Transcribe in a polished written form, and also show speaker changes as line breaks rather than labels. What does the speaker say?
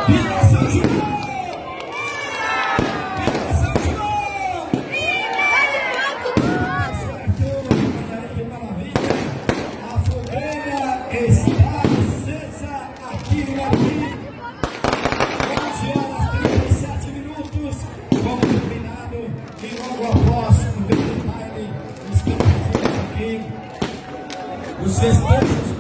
Viva São João! Viva São João! Que maravilha! A fogueira está acesa aqui no Martim. 11h37, como combinado, e logo após o grande baile, os campeões aqui, os festejos